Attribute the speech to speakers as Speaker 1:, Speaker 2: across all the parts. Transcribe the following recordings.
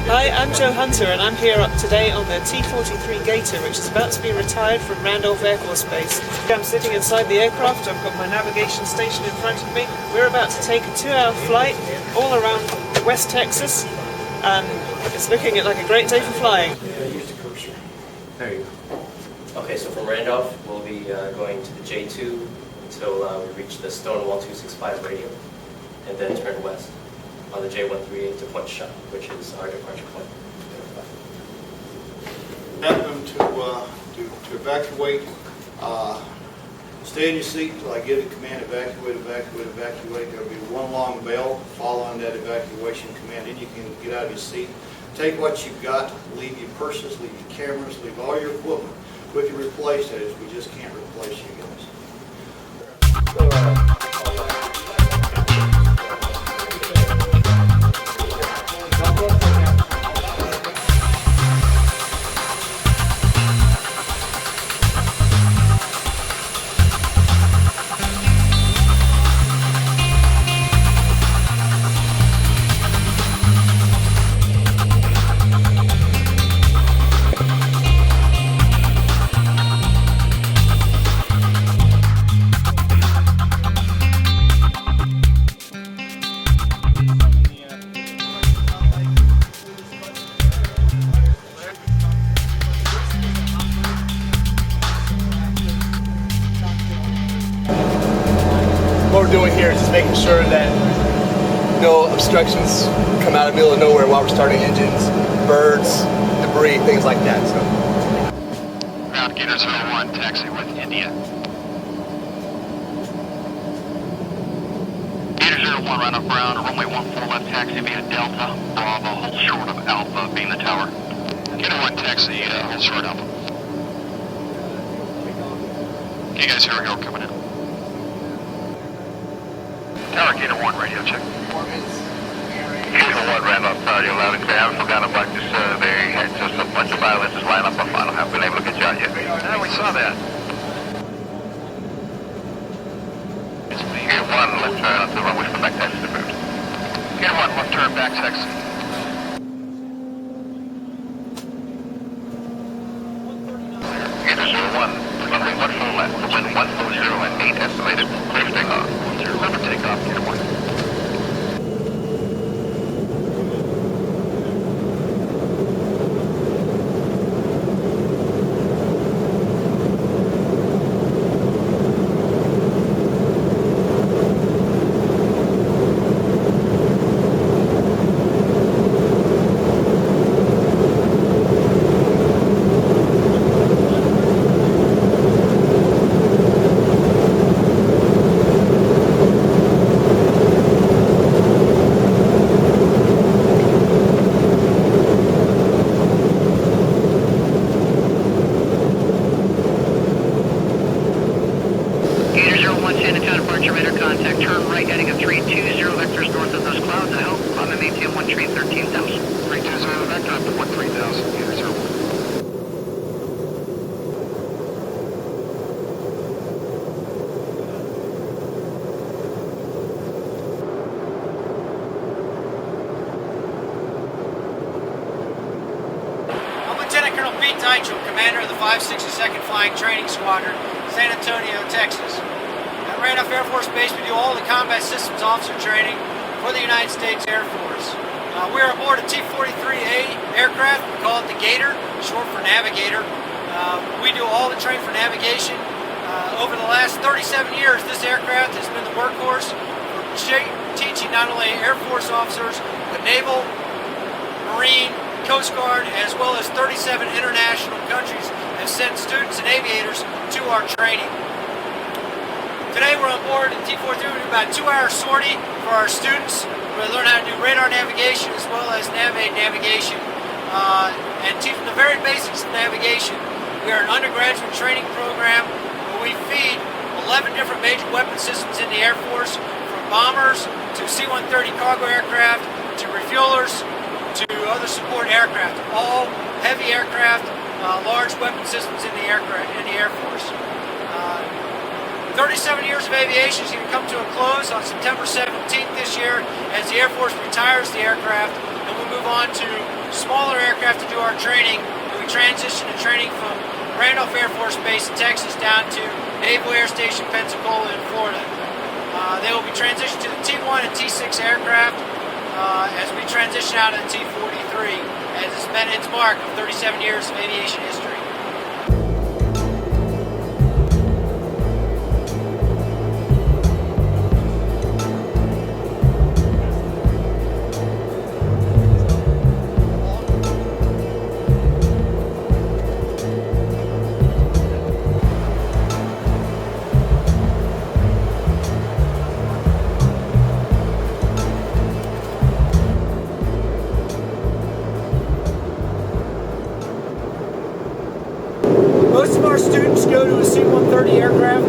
Speaker 1: Hi, I'm Joe Hunter and I'm here today on the T-43 Gator, which is about to be retired from Randolph Air Force Base. I'm sitting inside the aircraft, I've got my navigation station in front of me. We're about to take a 2-hour flight all around West Texas, and it's looking like a great day for flying.
Speaker 2: Use the cursor. There you go.
Speaker 3: Okay, so from Randolph, we'll be going to the J2 until we reach the Stonewall 265 radio, and then turn west on the J138 to Point Shot, which is our departure point.
Speaker 4: Have them to evacuate. Stay in your seat until I give the command, evacuate, evacuate, evacuate. There will be one long bell following that evacuation command. Then you can get out of your seat. Take what you've got, leave your purses, leave your cameras, leave all your equipment. We can replace that, we just can't replace you guys.
Speaker 5: What we're doing here is just making sure that no obstructions come out of the middle of nowhere while we're starting engines, birds, debris, things like that. So.
Speaker 6: Ground Gator 01, taxi with India. Gator 01, Randolph Brown, runway 14 left, taxi via Delta, Bravo, hold short of Alpha, being the tower. Gator 1, taxi, hold short Alpha. Okay guys, here we go, coming in. Tower Gator 1, radio check. Gator 1, Randolph, radio loud and clear. Haven't forgotten about this. They had just a bunch of violences line up on final. Haven't been able to get you out yet. Yeah, we saw that. Gator 1, left turn onto the runway for back taxi to boot. Gator 1, left turn, back taxi. Gator 01, runway 14 left, wind 140 and 8 estimated. Clear for takeoff. Remember takeoff, Gator 1. Contact, turn right heading at 320 vectors north of those clouds. I hope I'm in ATM 1 train 13,000. 320 vector up to 13,000, Gator 01.
Speaker 7: I'm Lt Col Pete Deitschel, commander of the 562nd Flying Training Squadron, San Antonio, Texas. At Randolph Air Force Base, we do all the combat systems officer training for the United States Air Force. We're aboard a T-43A aircraft. We call it the Gator, short for Navigator. We do all the training for navigation. Over the last 37 years, this aircraft has been the workhorse for teaching not only Air Force officers, but Naval, Marine, Coast Guard, as well as 37 international countries have sent students and aviators to our training. Today we're on board at T-43. We do about a 2-hour sortie for our students. We learn how to do radar navigation as well as navigation and teach them the very basics of navigation. We are an undergraduate training program where we feed 11 different major weapon systems in the Air Force, from bombers to C-130 cargo aircraft to refuelers to other support aircraft. All heavy aircraft, large weapon systems in the Air Force. 37 years of aviation is going to come to a close on September 17th this year as the Air Force retires the aircraft, and we'll move on to smaller aircraft to do our training, and we transitioned to training from Randolph Air Force Base in Texas down to Naval Air Station Pensacola in Florida. They will be transitioned to the T-1 and T-6 aircraft as we transition out of the T-43, as it's met its mark of 37 years of aviation history. Most of our students go to a C-130 aircraft,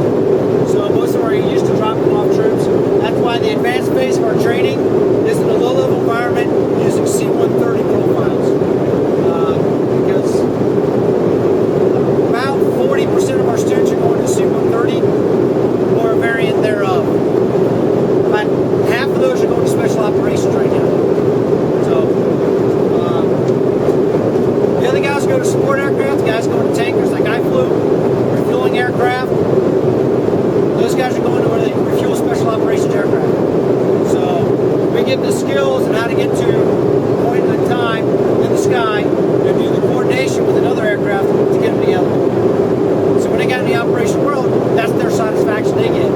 Speaker 7: so most of them are used to dropping off troops. That's why the advanced phase of our training is in a low-level environment using C-130 profiles. Because about 40% of our students are going to C-130 or a variant thereof. About half of those are going to special operations right now. The other guys go to support aircraft, the guys go to tankers like I flew, refueling aircraft. Those guys are going to where they refuel special operations aircraft. So we give the skills on how to get to a point in time in the sky and do the coordination with another aircraft to get them together. So when they get in the operation world, that's their satisfaction they get.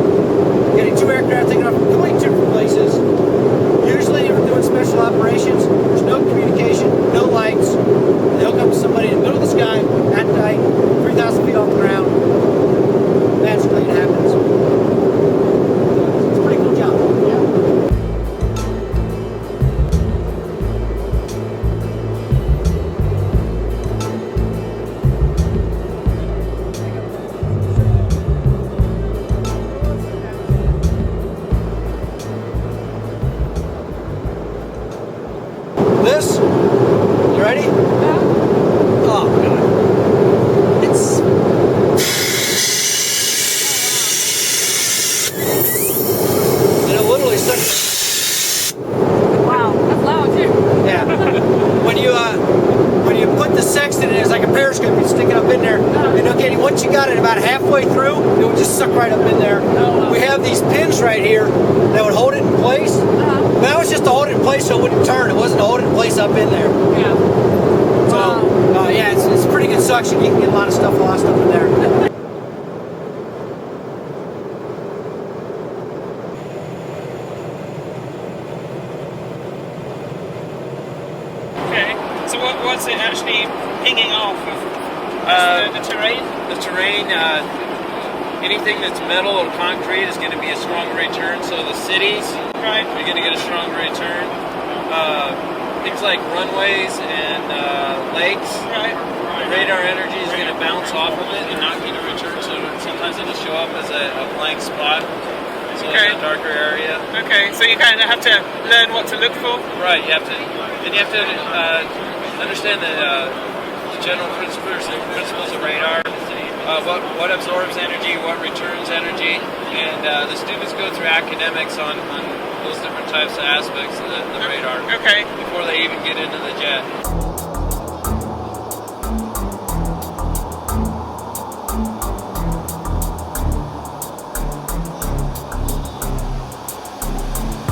Speaker 7: Getting two aircraft taken off from completely different places. Usually if we're doing special operations, there's no communication, no lights. They hook up to somebody in the middle of the sky at night, 3,000 feet off the ground. Magically it happens. It's a pretty cool job. This, you ready? Yeah. Oh god. It's and it literally stuck.
Speaker 8: Wow, that's loud too.
Speaker 7: Yeah. When you put the sextant in, it's like a periscope. You stick it up in there, and okay, once you got it about halfway through, it would just suck right up in there. We have these pins right here that would hold it in place. That was just to hold it in place so it wouldn't turn. It wasn't to hold it in place up in there.
Speaker 8: Yeah.
Speaker 7: So, yeah, it's pretty good suction. You can get a lot of stuff in there.
Speaker 1: Okay, so what's it actually pinging off of? The terrain?
Speaker 9: The terrain, anything that's metal or concrete is going to be a stronger return. So the cities,
Speaker 1: Right.
Speaker 9: you're going to get a stronger return. Things like runways and lakes,
Speaker 1: Right.
Speaker 9: radar energy is going to bounce off of it and not get a return. So sometimes it'll show up as a blank spot. So
Speaker 1: Okay.
Speaker 9: it's a darker area.
Speaker 1: Okay, so you kind of have to learn what to look for.
Speaker 9: Right, you have to understand the general principles of radar. What absorbs energy, what returns energy, and the students go through academics on those different types of aspects of the radar
Speaker 1: Okay.
Speaker 9: before they even get into the jet.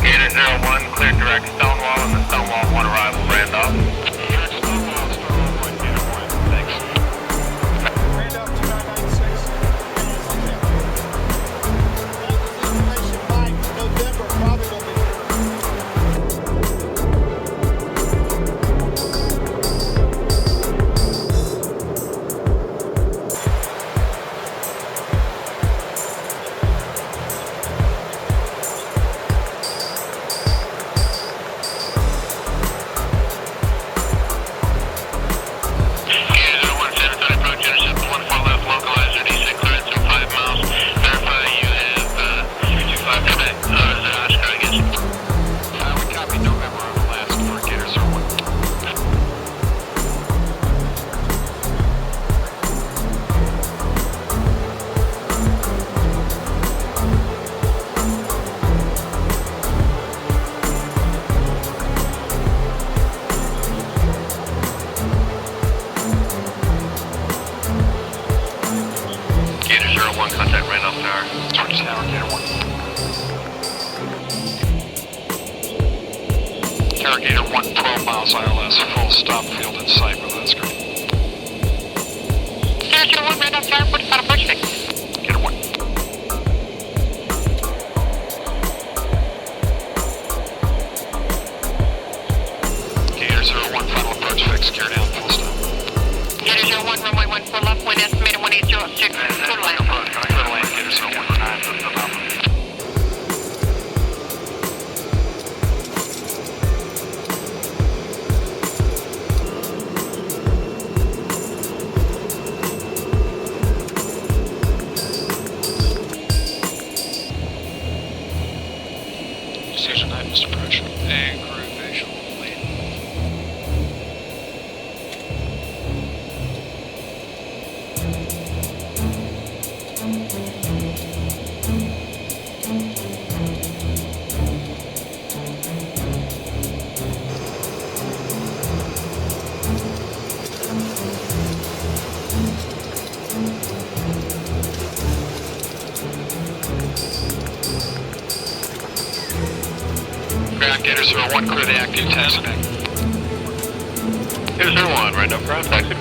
Speaker 6: Unit 01, clear direct Stonewall and the Stonewall 1 arrival, Randolph. Sierra Gator 1, 12 miles ILS, full stop, field in sight, with that screen. Gator 1, Randolph Tower, 45 approach fix. Gator 1. Gator 01, final approach fix, gear down, full stop. Gator 01, runway 14 left, wind estimated 1806, clear to land. Clear to land, Gator 01, 9, system Alpha. Station 9, Mr. Approach. And crew visual lead. Ground Gator 01, clear the active taxi. Gator 01, Randolph ground taxi.